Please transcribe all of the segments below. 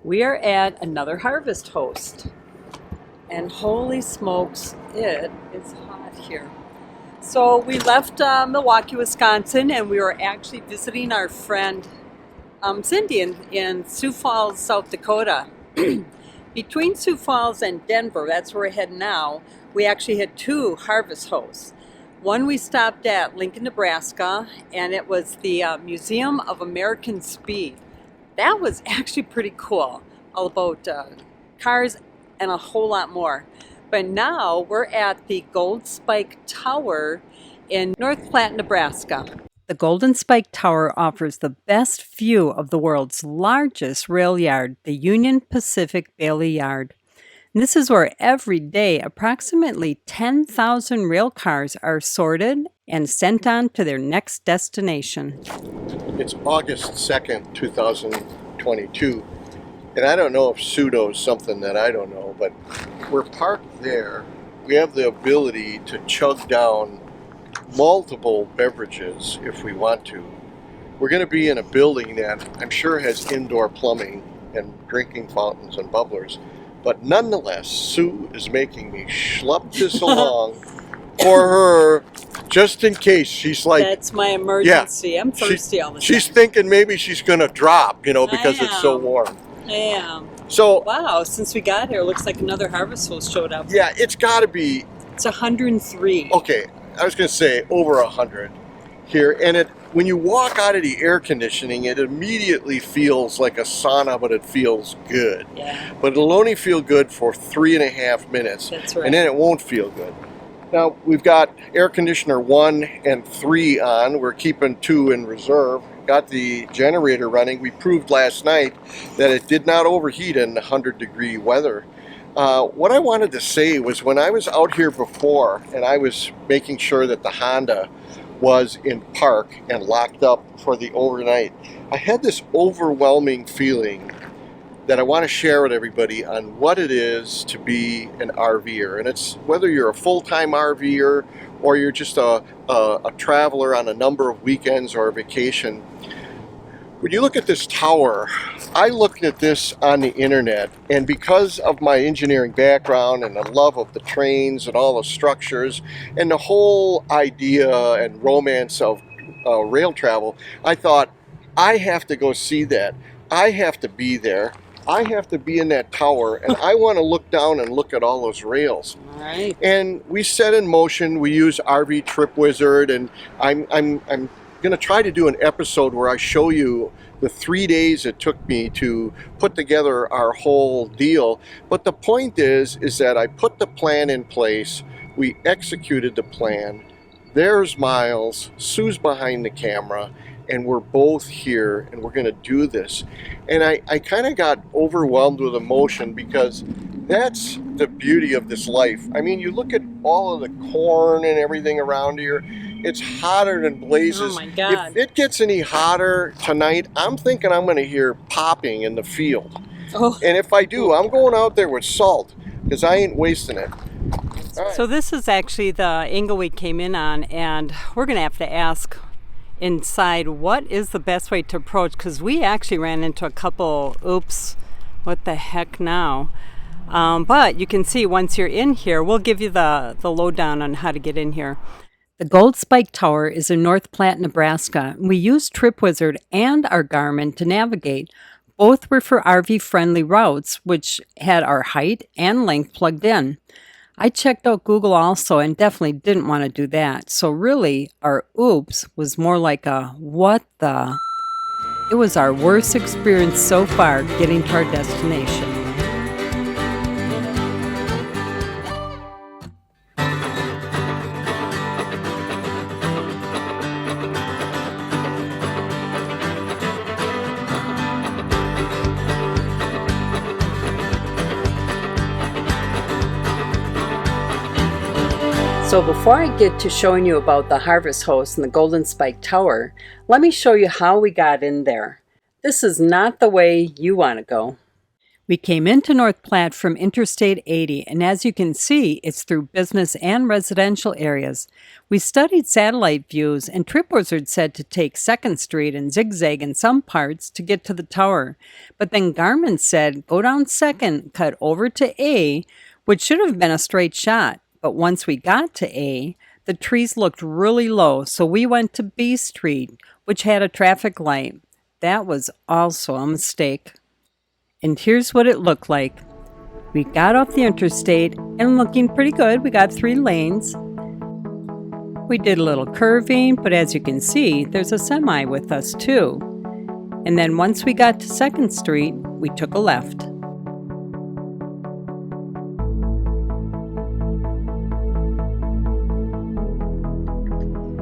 We are at another harvest host, and holy smokes, it is hot here. So we left Milwaukee, Wisconsin, and we were actually visiting our friend Cindy in Sioux Falls, South Dakota. Between Sioux Falls and Denver, that's where we're heading now, we actually had two harvest hosts. One we stopped at Lincoln, Nebraska, and it was the Museum of American Speed. That was actually pretty cool, all about cars and a whole lot more. But now we're at the Gold Spike Tower in North Platte, Nebraska. The Golden Spike Tower offers the best view of the world's largest rail yard, the Union Pacific Bailey Yard. And this is where every day approximately 10,000 rail cars are sorted and sent on to their next destination. It's August 2nd, 2022, and I don't know if pseudo is something that I don't know, but we're parked there. We have the ability to chug down multiple beverages if we want to. We're going to be in a building that I'm sure has indoor plumbing and drinking fountains and bubblers, but nonetheless, Sue is making me schlepp this along for her, just in case. She's like, that's my emergency. Yeah, I'm thirsty all the time. She's thinking maybe she's going to drop, because it's so warm. I am. So, wow, since we got here, it looks like another harvest host showed up. Yeah, it's got to be. It's 103. Okay, I was going to say over 100 here. And when you walk out of the air conditioning, it immediately feels like a sauna, but it feels good. Yeah. But it'll only feel good for 3.5 minutes. That's right. And then it won't feel good. Now, we've got air conditioner 1 and 3 on. We're keeping 2 in reserve. Got the generator running. We proved last night that it did not overheat in 100-degree weather. What I wanted to say was when I was out here before and I was making sure that the Honda was in park and locked up for the overnight, I had this overwhelming feeling that I want to share with everybody on what it is to be an RVer. And it's whether you're a full-time RVer or you're just a traveler on a number of weekends or a vacation. When you look at this tower, I looked at this on the internet, and because of my engineering background and the love of the trains and all the structures and the whole idea and romance of rail travel, I thought, I have to go see that. I have to be there. I have to be in that tower, and I want to look down and look at all those rails. All right. And we set in motion. We use RV Trip Wizard, and I'm going to try to do an episode where I show you the 3 days it took me to put together our whole deal. But the point is that I put the plan in place. We executed the plan. There's Myles. Sue's behind the camera. And we're both here, and we're going to do this. And I kind of got overwhelmed with emotion because that's the beauty of this life. I mean, you look at all of the corn and everything around here. It's hotter than blazes. Oh my God. If it gets any hotter tonight, I'm thinking I'm going to hear popping in the field. Oh. And if I do, I'm going out there with salt because I ain't wasting it. Right. So this is actually the angle we came in on, and we're going to have to ask inside what is the best way to approach, because we actually ran into a couple oops, what the heck now, but you can see once you're in here, we'll give you the lowdown on how to get in here. The Gold Spike Tower is in North Platte, Nebraska. We used TripWizard and our Garmin to navigate. Both were for RV friendly routes, which had our height and length plugged in. I checked out Google also and definitely didn't want to do that. So really, our oops was more like a what the? It was our worst experience so far getting to our destination. So before I get to showing you about the harvest host and the Golden Spike Tower, let me show you how we got in there. This is not the way you want to go. We came into North Platte from Interstate 80, and as you can see, it's through business and residential areas. We studied satellite views, and Trip Wizard said to take 2nd Street and zigzag in some parts to get to the tower. But then Garmin said, go down 2nd, cut over to A, which should have been a straight shot. But once we got to A, the trees looked really low, so we went to B Street, which had a traffic light. That was also a mistake. And here's what it looked like. We got off the interstate and looking pretty good. We got 3 lanes. We did a little curving, but as you can see, there's a semi with us too. And then once we got to 2nd Street, we took a left.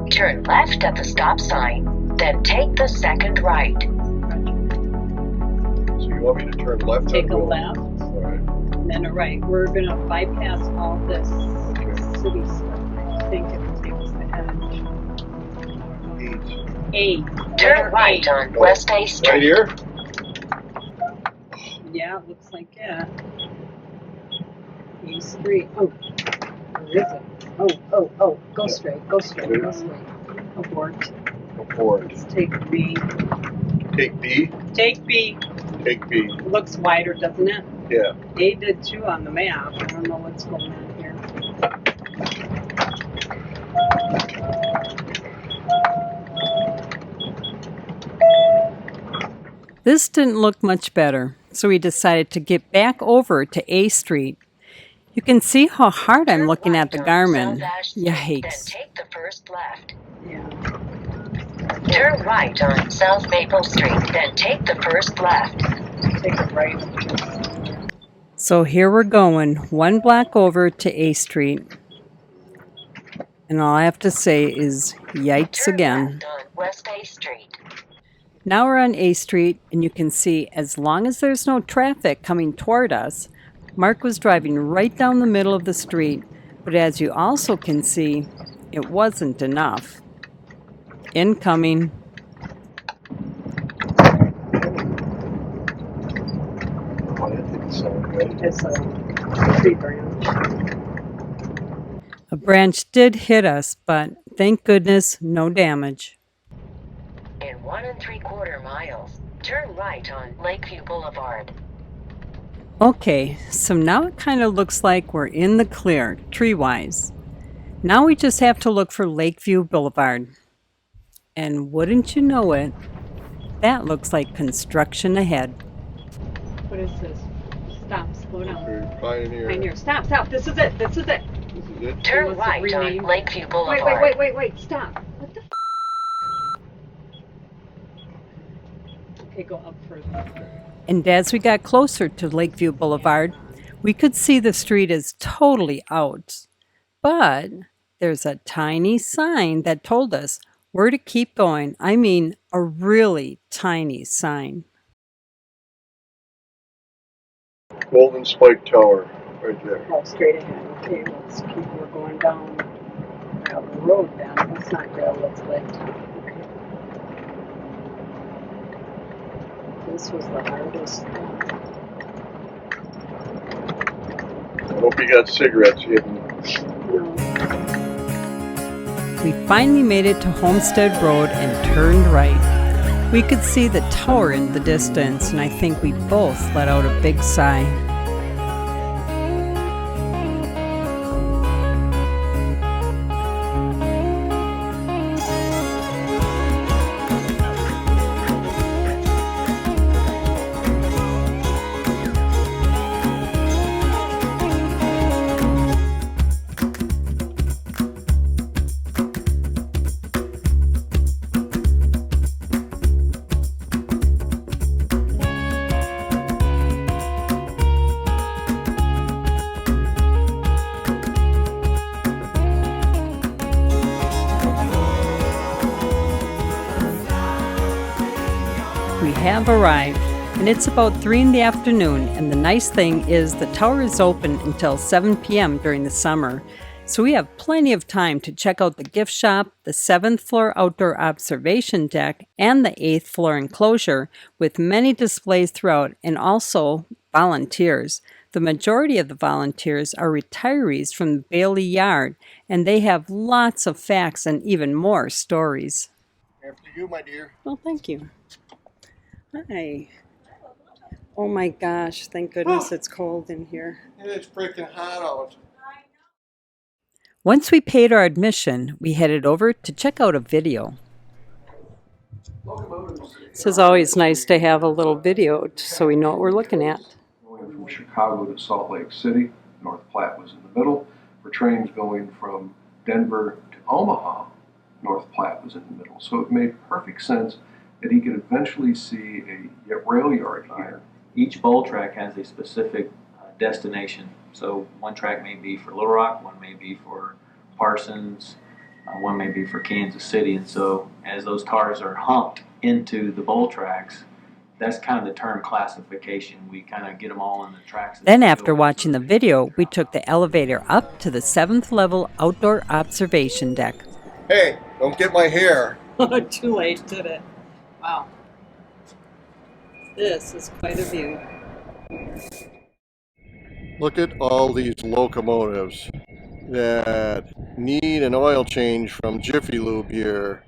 Turn left at the stop sign, then take the 2nd right. You want me to turn left? Take a left, All right. and then a right. We're going to bypass all this Okay. city stuff. I think it will take us to edge. 8. Turn right on West A Street. Right here? Yeah, it looks like it. A Street. Oh, where is it? Oh. Go straight. Go straight. Abort. Abort. Let's take B. Take B? Take B. Take B. It looks wider, doesn't it? Yeah. A did too on the map. I don't know what's going on here. This didn't look much better, so we decided to get back over to A Street. You can see how hard I'm looking at the Garmin. Then Yikes. take the first left. Yeah. Turn right on South Maple Street, then take the first left. Take it right. So here we're going, 1 block over to A Street. And all I have to say is yikes Turn again. left on West A Street. Now we're on A Street, and you can see as long as there's no traffic coming toward us, Mark was driving right down the middle of the street. But as you also can see, it wasn't enough. Incoming. Oh, that didn't sound good. It's a tree branch. A branch did hit us, but thank goodness, no damage. In 1 3/4 miles, turn right on Lakeview Boulevard. Okay, so now it kind of looks like we're in the clear, tree-wise. Now we just have to look for Lakeview Boulevard. And wouldn't you know it, that looks like construction ahead. What is this? Stop, slow down. Pioneer. Stop, this is it. This is it? Turn wants to right on rename- Lakeview Boulevard. Wait, stop. What the Okay, go up further. And as we got closer to Lakeview Boulevard, we could see the street is totally out. But there's a tiny sign that told us where to keep going. I mean, a really tiny sign. Golden Spike Tower, right there. Oh, straight ahead. Okay, let's keep, we're going down the road then. That's not gravel, it's lit. Okay. This was the hardest thing. I hope you got cigarettes hidden. We finally made it to Homestead Road and turned right. We could see the tower in the distance, and I think we both let out a big sigh. We have arrived, and it's about 3 in the afternoon, and the nice thing is the tower is open until 7 p.m. during the summer, so we have plenty of time to check out the gift shop, the 7th floor outdoor observation deck, and the 8th floor enclosure, with many displays throughout, and also volunteers. The majority of the volunteers are retirees from the Bailey Yard, and they have lots of facts and even more stories. After you, my dear. Well, thank you. Hi. Oh my gosh, thank goodness it's cold in here. It's freaking hot out. Once we paid our admission, we headed over to check out a video. This is always nice to have a little video so we know what we're looking at. Going from Chicago to Salt Lake City, North Platte was in the middle. For trains going from Denver to Omaha, North Platte was in the middle. So it made perfect sense that he could eventually see a rail yard here. Each bowl track has a specific destination. So one track may be for Little Rock, one may be for Parsons, one may be for Kansas City. And so as those cars are humped into the bowl tracks, that's kind of the term classification. We kind of get them all in the tracks. Then after watching the video, we took the elevator up to the 7th level outdoor observation deck. Hey, don't get my hair. Too late, did it? Wow. This is quite a view. Look at all these locomotives that need an oil change from Jiffy Lube here,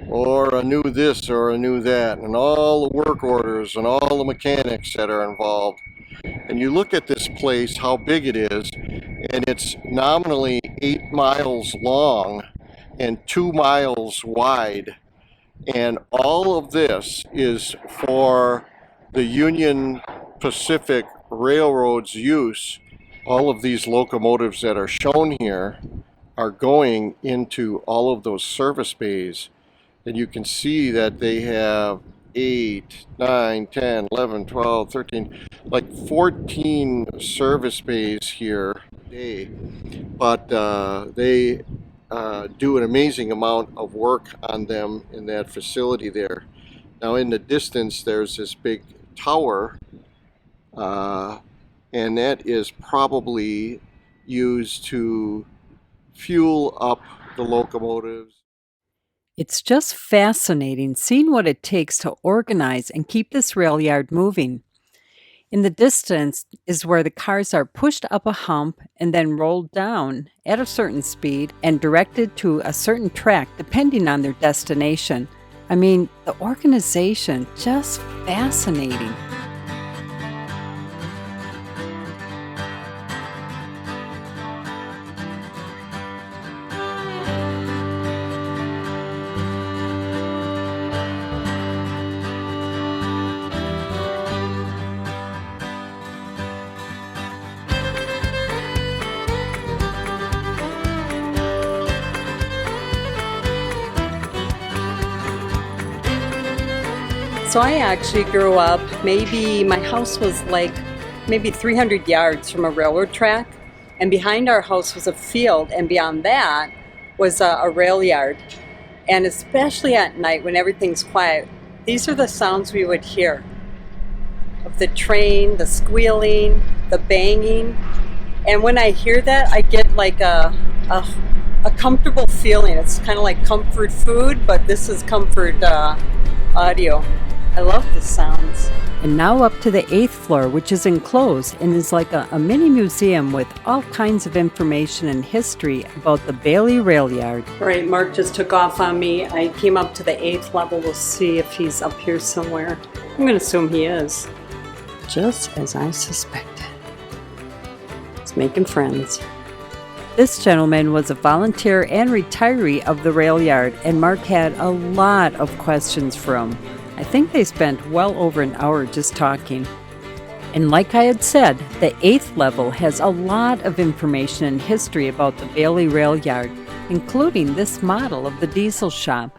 or a new this or a new that, and all the work orders and all the mechanics that are involved. And you look at this place, how big it is, and it's nominally 8 miles long and 2 miles wide. And all of this is for the Union Pacific Railroad's use. All of these locomotives that are shown here are going into all of those service bays. And you can see that they have 8, 9, 10, 11, 12, 13, like 14 service bays here today. But they do an amazing amount of work on them in that facility there. Now in the distance there's this big tower, and that is probably used to fuel up the locomotives. It's just fascinating seeing what it takes to organize and keep this rail yard moving. In the distance is where the cars are pushed up a hump and then rolled down at a certain speed and directed to a certain track depending on their destination. I mean, the organization, just fascinating. So I actually grew up, my house was like maybe 300 yards from a railroad track, and behind our house was a field, and beyond that was a rail yard. And especially at night when everything's quiet, these are the sounds we would hear of the train, the squealing, the banging. And when I hear that, I get like a comfortable feeling. It's kind of like comfort food, but this is comfort audio. I love the sounds. And now up to the 8th floor, which is enclosed and is like a mini museum with all kinds of information and history about the Bailey Rail Yard. All right, Mark just took off on me. I came up to the 8th level. We'll see if he's up here somewhere. I'm going to assume he is. Just as I suspected. He's making friends. This gentleman was a volunteer and retiree of the rail yard, and Mark had a lot of questions for him. I think they spent well over an hour just talking. And like I had said, the 8th level has a lot of information and history about the Bailey Rail Yard, including this model of the diesel shop.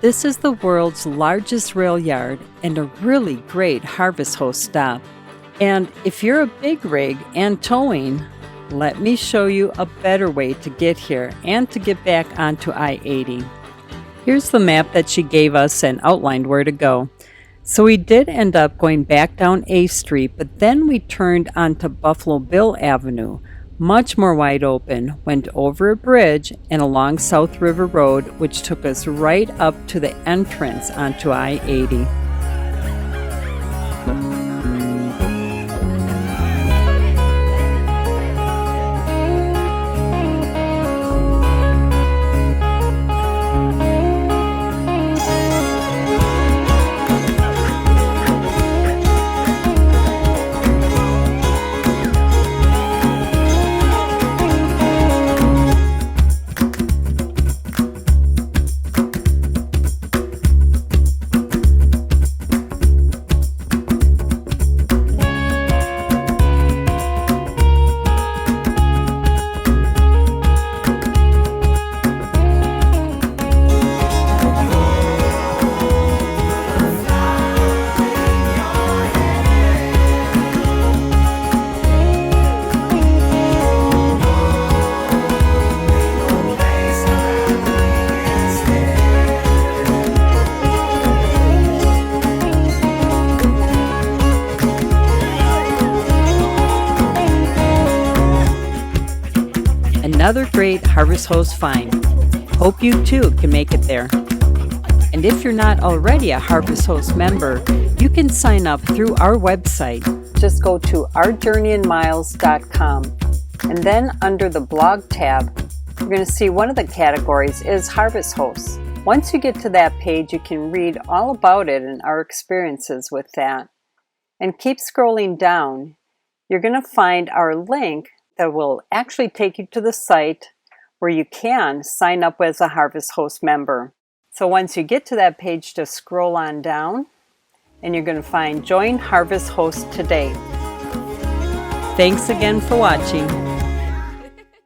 This is the world's largest rail yard and a really great harvest host stop. And if you're a big rig and towing, let me show you a better way to get here and to get back onto I-80. Here's the map that she gave us and outlined where to go. So we did end up going back down A Street, but then we turned onto Buffalo Bill Avenue, much more wide open, went over a bridge and along South River Road, which took us right up to the entrance onto I-80. another great Harvest Host find. Hope you too can make it there. And if you're not already a Harvest Host member, you can sign up through our website. Just go to ourjourneyinmiles.com, and then under the blog tab, you're going to see one of the categories is Harvest Hosts. Once you get to that page, you can read all about it and our experiences with that. And keep scrolling down. You're going to find our link that will actually take you to the site where you can sign up as a Harvest Host member. So once you get to that page, just scroll on down and you're going to find Join Harvest Host today. Thanks again for watching.